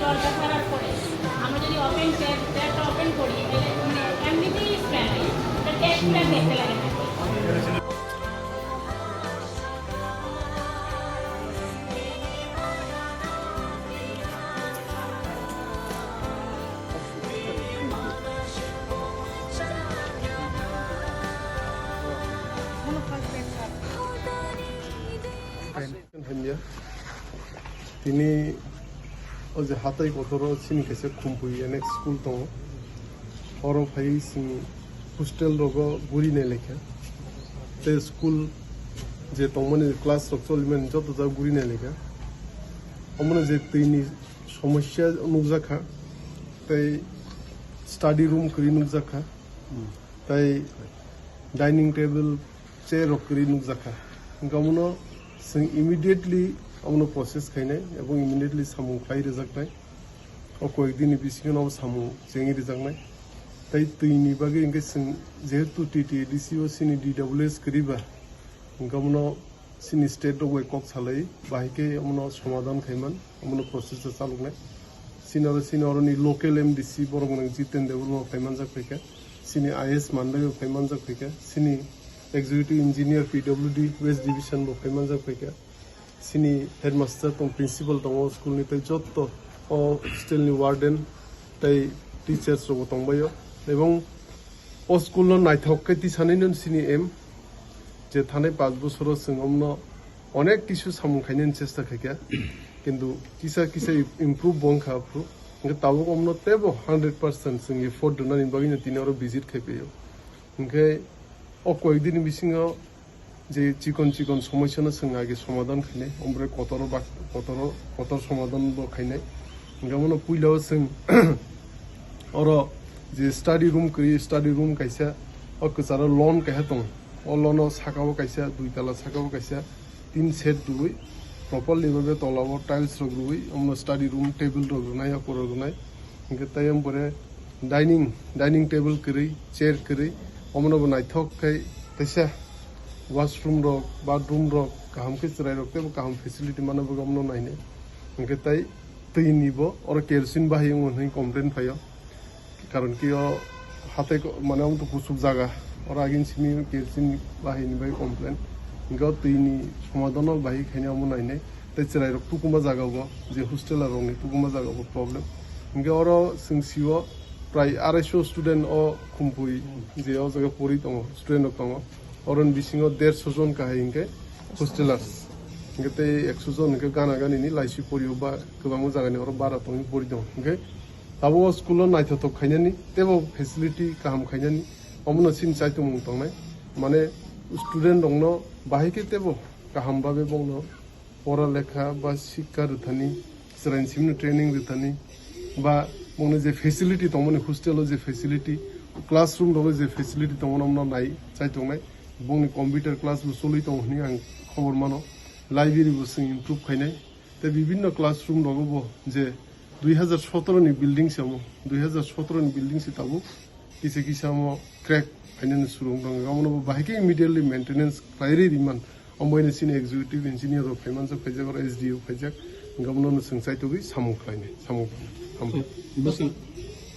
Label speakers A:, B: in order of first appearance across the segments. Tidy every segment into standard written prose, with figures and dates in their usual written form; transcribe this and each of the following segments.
A: দরজা খারাপ করে আমরা যদি ট্যাপটা ওপেন করি মানে এমনিতেই স্প্যান হয় ট্যাপটা দেখতে লাগে না।
B: তিনি 어제 하다이 고도로 신께서 kumpuy next school to horo phai sing hostel rogo guri ne lekha te school je tomone class solmen joto ja guri ne lekha amone je tini সমস্যা নুকজাখা তাই স্টাডি রুম করি নুকজাখা তাই ডাইনিং টেবিল চেয়ার করি নুকজাখা গামনো जों immediately আমনো process খাইনাই এবং immediately সামু খাই রেজাকনাই ও কয়েকদিনनि बिसिङाव सामु जेङि रेजाकनाय তাই তুইনি বাগে ইনকে जों जेहेतु टीटीडीसी ओ सिनि डीडब्ल्यूएस करिबा गामनो सिनि स्टेट रो वेकक सालै बाहिके আমनो समाधान खाइमान আমनो प्रसेस चालुनाय सिनरनि लोकल एमडीसी बरगन जितेन देवल फाइमान जाफैका सिनि आईएस मानदाय फाइमान जाफैका सिनि executive engineer PWD west division ब फाइमान जाफैका सिनि हेडमास्टर तो प्रिंसिपल दङ स्कुल निफ्राय जत्त अ हस्टेलनि वार्डेन ताई टीचर्स रो दंबायो एवं अ स्कुल न नायथावकै सानैनो सिनि एम जे थानाय 5 बोसोराव जों हमनो अनेक किसु सामुखायनो चेष्टा खायखा किन्तु किसा इम्प्रूव बंखाफ्रु इनके ताबो हमनो तेबो 100% जों एफर्ट दोनानै बागिनो तिनारो भिजिट खायफैयो इनके अ कयदिन बिसिङाव যে চিকন সমস্যানো जों आगे समाधान खायनाय ओमफ्राय कतर समाधान खायनाय गामनो पुइलाव जों और जे स्टाडी रूम कायसा अ कचारो लोन काहे दं अ लोनो साकाव कायसा दुई तला साकाव कायसा तीन सेट दुई प्रॉपर्ली बे तलाव टाइल्स रगुई हमनो स्टाडी रूम टेबल रगुनाय अकरगुनाय इनके तायम बरे डाइनिंग टेबल करै चेयर करै हमनो बनायथक काय तैसा washroom rok bathroom rok kaham ke chrai rok te kaham facility mano bo gamno naine inke tai tei nibo or kerosene bahiyong honai complaint phayo karon ki o hate mane am to kusuk jaga or agin sini kerosene bahini bai complaint inke tei ni samadhan bahi khaina am naine tai chrai rok tukuma jaga bo je hostel rok ni tukuma jaga bo problem inke oro singsiwo prai 250 student o kumpui je o jaga pori tongo student rok tongo अरन बिसिङाव 150 जन काहे इनके हस्टेलार्स इनके ते 100 जन इनके गाना गानिनि लाइसि परियो बा गोबां जागानि अर बारा तंनि परि दं इनके ताबो स्कुल नायथाव खायनानि तेबो फेसिलिटी काम खायनानि अमनो सिन चाइतो मुं तंनाय माने स्टुडेन्ट दंनो बाहिके तेबो गाहाम बाबे बंनो परा लेखा बा शिक्षा रथानि सराइनसिमनो ट्रेनिंग रथानि बा मने जे फेसिलिटी तंमोन हस्टेलाव जे फेसिलिटी क्लासरूम दङ जे फेसिलिटी तंमोन अमनो नाय चाइतोंनाय बुंनि कम्पिउटार क्लास सोलि दं होनी आं खबर मानो लाइब्रेरी जों इम्प्रूव खायनाय ते विभिन्न क्लासरूम दङबो जे 2017 नि बिल्डिंग सामो 2017 नि बिल्डिंग से ताबो किसे मो क्रैक फाइनेंस सुरु दं गामनो बाहिके इमिडिएटली मेंटेनेंस क्लाइरी रिमान अमबायने सिन एग्जीक्यूटिव इंजीनियर अफ फाइनेंस फाइजाक और एसडीओ फाइजाक गामनो जों चाइतोगै सामु खायनाय सामु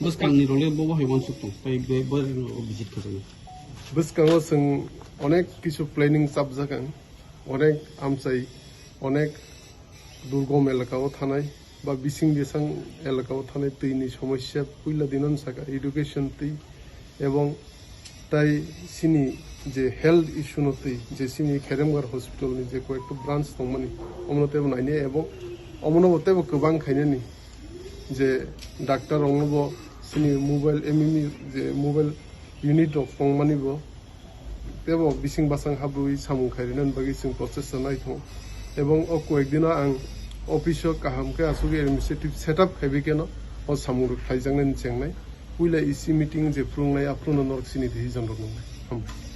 C: Boskangi role bawa hewan sutung, tapi ber visit ke sana.
B: Boskango जों अनेक किछु प्लेनिंग जाबजागोन अनेक आमसाय अनेक दुर्गम एलाकायाव थानाय बा बिसिं बिसां एलाकायाव थानाय दैनि समस्या पयला दिनन साका एडुकेशन दै এবং তাই সিনি যে হেলথ ইস্যু নতৈ যে সিনি খেরেমগার হসপিটাलनि যে কয়েকটা ব্রাঞ্চ दंमोन অমনতেব নাইনে এবং অমনবতেব गोबां खायनानि যে ডাক্তার অমনব সিনি মোবাইল এমএমই যে মোবাইল ইউনিট অফ दंमानिब তেব বিসিং বাসাং হাবুই সামুং খাইরেনান বাগি সিং প্রসেস নাইथो এবং ও কয়েকদিনা আং অফিসও কাহামকে আসুগে এডমিনিস্ট্রেটিভ সেটআপ খাইबिकेनो ও সামুং খাইजांनायनि जेंनाय पुइला इसी मीटिंग जे फ्रुंनाय आफ्रुनो नर्क सिनि दी जन रंनाय